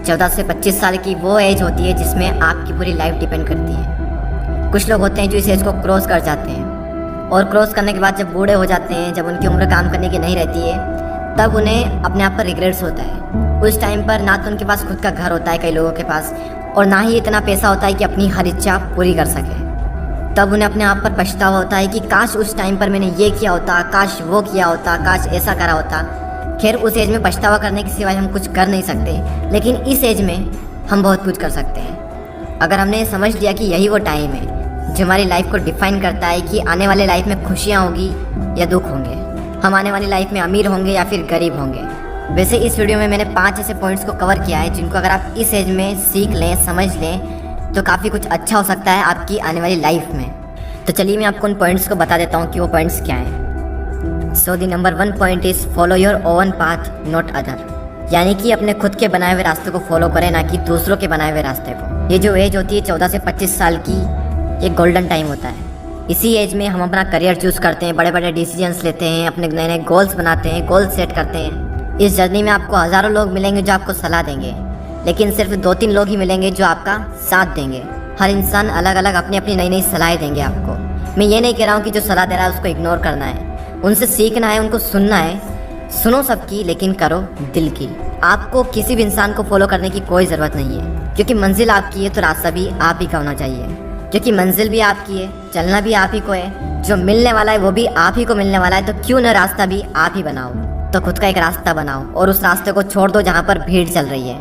14 से 25 साल की वो एज होती है जिसमें आपकी पूरी लाइफ डिपेंड करती है। कुछ लोग होते हैं जो इस एज को क्रॉस कर जाते हैं और क्रॉस करने के बाद जब बूढ़े हो जाते हैं, जब उनकी उम्र काम करने की नहीं रहती है, तब उन्हें अपने आप पर रिग्रेट्स होता है। उस टाइम पर ना तो उनके पास खुद का घर होता है कई लोगों के पास, और ना ही इतना पैसा होता है कि अपनी हर इच्छा पूरी कर सके। तब उन्हें अपने आप पर पछतावा होता है कि काश उस टाइम पर मैंने ये किया होता, काश वो किया होता, काश ऐसा करा होता। खैर, उस एज में पछतावा करने के सिवाय हम कुछ कर नहीं सकते, लेकिन इस एज में हम बहुत कुछ कर सकते हैं। अगर हमने समझ लिया कि यही वो टाइम है जो हमारी लाइफ को डिफाइन करता है कि आने वाले लाइफ में खुशियाँ होगी या दुख होंगे, हम आने वाली लाइफ में अमीर होंगे या फिर गरीब होंगे। वैसे इस वीडियो में मैंने 5 ऐसे पॉइंट्स को कवर किया है जिनको अगर आप इस एज में सीख लें, समझ लें, तो काफ़ी कुछ अच्छा हो सकता है आपकी आने वाली लाइफ में। तो चलिए मैं आपको उन पॉइंट्स को बता देता हूँ कि वो पॉइंट्स क्या हैं। So the number 1 point is follow your own path not other, यानी कि अपने खुद के बनाए हुए रास्ते को फॉलो करें, ना कि दूसरों के बनाए हुए रास्ते को। ये जो एज होती है 14 से 25 साल की, ये गोल्डन टाइम होता है। इसी एज में हम अपना करियर चूज़ करते हैं, बड़े बड़े डिसीजंस लेते हैं, अपने नए नए गोल्स बनाते हैं, गोल्स सेट करते हैं। इस जर्नी में आपको हज़ारों लोग मिलेंगे जो आपको सलाह देंगे, लेकिन सिर्फ 2-3 लोग ही मिलेंगे जो आपका साथ देंगे। हर इंसान अलग अलग अपनी अपनी नई नई सलाहें देंगे आपको। मैं ये नहीं कह रहा हूँ कि जो सलाह दे रहा है उसको इग्नोर करना है, उनसे सीखना है, उनको सुनना है। सुनो सबकी, लेकिन करो दिल की। आपको किसी भी इंसान को फॉलो करने की कोई ज़रूरत नहीं है, क्योंकि मंजिल आपकी है तो रास्ता भी आप ही का होना चाहिए। क्योंकि मंजिल भी आपकी है, चलना भी आप ही को है, जो मिलने वाला है वो भी आप ही को मिलने वाला है। तो क्यों ना रास्ता भी आप ही बनाओ। तो खुद का एक रास्ता बनाओ और उस रास्ते को छोड़ दो जहाँ पर भीड़ चल रही है,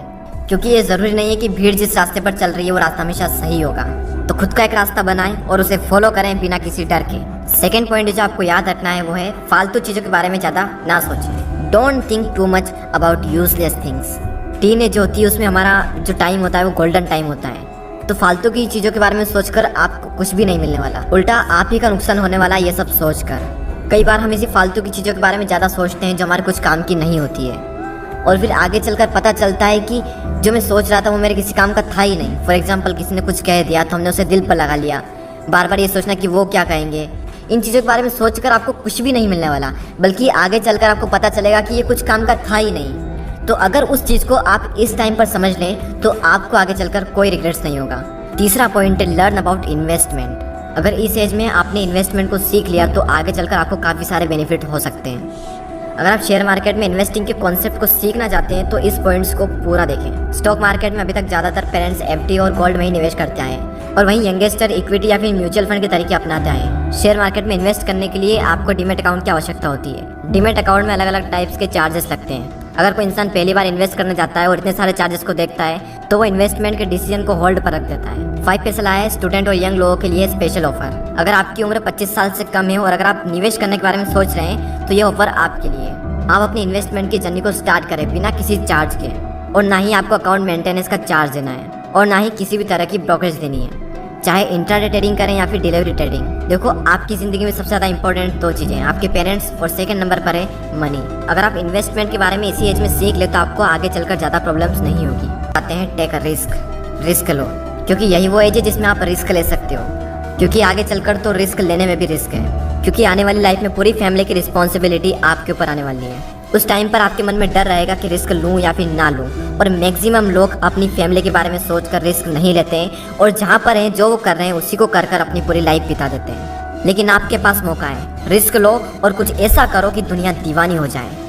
क्योंकि ये ज़रूरी नहीं है कि भीड़ जिस रास्ते पर चल रही है वो रास्ता हमेशा सही होगा। तो खुद का एक रास्ता बनाएं और उसे फॉलो करें बिना किसी डर के। सेकेंड पॉइंट जो आपको याद रखना है वो है फालतू चीज़ों के बारे में ज़्यादा ना सोचें। Don't think too much about useless things. Teenage जो होती है उसमें हमारा जो टाइम होता है वो गोल्डन टाइम होता है। तो फालतू की चीज़ों के बारे में सोचकर आपको कुछ भी नहीं मिलने वाला, उल्टा आप ही का नुकसान होने वाला है ये सब सोचकर। कई बार हम इसी फालतू की चीज़ों के बारे में ज़्यादा सोचते हैं जो हमारे कुछ काम की नहीं होती है, और फिर आगे चलकर पता चलता है कि जो मैं सोच रहा था वो मेरे किसी काम का था ही नहीं। फॉर एग्जाम्पल, किसी ने कुछ कह दिया तो हमने उसे दिल पर लगा लिया, बार बार ये सोचना कि वो क्या कहेंगे। इन चीज़ों के बारे में सोचकर आपको कुछ भी नहीं मिलने वाला, बल्कि आगे चलकर आपको पता चलेगा कि ये कुछ काम का था ही नहीं। तो अगर उस चीज़ को आप इस टाइम पर समझ लें तो आपको आगे चलकर कोई रिग्रेट्स नहीं होगा। तीसरा पॉइंट है लर्न अबाउट इन्वेस्टमेंट। अगर इस एज में आपने इन्वेस्टमेंट को सीख लिया तो आगे चलकर आपको काफ़ी सारे बेनिफिट हो सकते हैं। अगर आप शेयर मार्केट में इन्वेस्टिंग के कॉन्सेप्ट को सीखना चाहते हैं तो इस पॉइंट्स को पूरा देखें। स्टॉक मार्केट में अभी तक ज़्यादातर पेरेंट्स एफडी और गोल्ड में ही निवेश करते आए हैं, और वहीं यंगस्टर इक्विटी या फिर म्यूचुअल फंड के तरीके अपनाते आए हैं। शेयर मार्केट में इन्वेस्ट करने के लिए आपको डीमैट अकाउंट की आवश्यकता होती है। डीमैट अकाउंट में अलग अलग टाइप्स के चार्जेस लगते हैं। अगर कोई इंसान पहली बार इन्वेस्ट करना चाहता है और इतने सारे चार्जेस को देखता है तो वो इन्वेस्टमेंट के डिसीजन को होल्ड पर रख देता है। 5 पैसे लाया है स्टूडेंट और यंग लोगों के लिए स्पेशल ऑफर। अगर आपकी उम्र 25 साल से कम है और अगर आप निवेश करने के बारे में सोच रहे हैं तो ये ऑफर आपके लिए। आप अपनी इन्वेस्टमेंट की जर्नी को स्टार्ट करें बिना किसी चार्ज के, और ना ही आपको अकाउंट मेंटेनेंस का चार्ज देना है, और ना ही किसी भी तरह की ब्रोकरेज देनी है। चाहे इंट्राडे ट्रेडिंग करें या फिर डिलीवरी ट्रेडिंग। देखो, आपकी ज़िंदगी में सबसे ज़्यादा इंपॉर्टेंट 2 चीज़ें, आपके पेरेंट्स, और सेकंड नंबर पर है मनी। अगर आप इन्वेस्टमेंट के बारे में इसी एज में सीख ले तो आपको आगे चलकर ज़्यादा प्रॉब्लम्स नहीं होगी। आते हैं टेक अ रिस्क लो, क्योंकि यही वो एज है जिसमें आप रिस्क ले सकते हो। क्योंकि आगे चलकर तो रिस्क लेने में भी रिस्क है, क्योंकि आने वाली लाइफ में पूरी फैमिली की रिस्पॉन्सिबिलिटी आपके ऊपर आने वाली है। उस टाइम पर आपके मन में डर रहेगा कि रिस्क लूं या फिर ना लूं, और मैक्सिमम लोग अपनी फैमिली के बारे में सोचकर रिस्क नहीं लेते हैं, और जहां पर हैं जो वो कर रहे हैं उसी को कर कर अपनी पूरी लाइफ बिता देते हैं। लेकिन आपके पास मौका है, रिस्क लो और कुछ ऐसा करो कि दुनिया दीवानी हो जाए।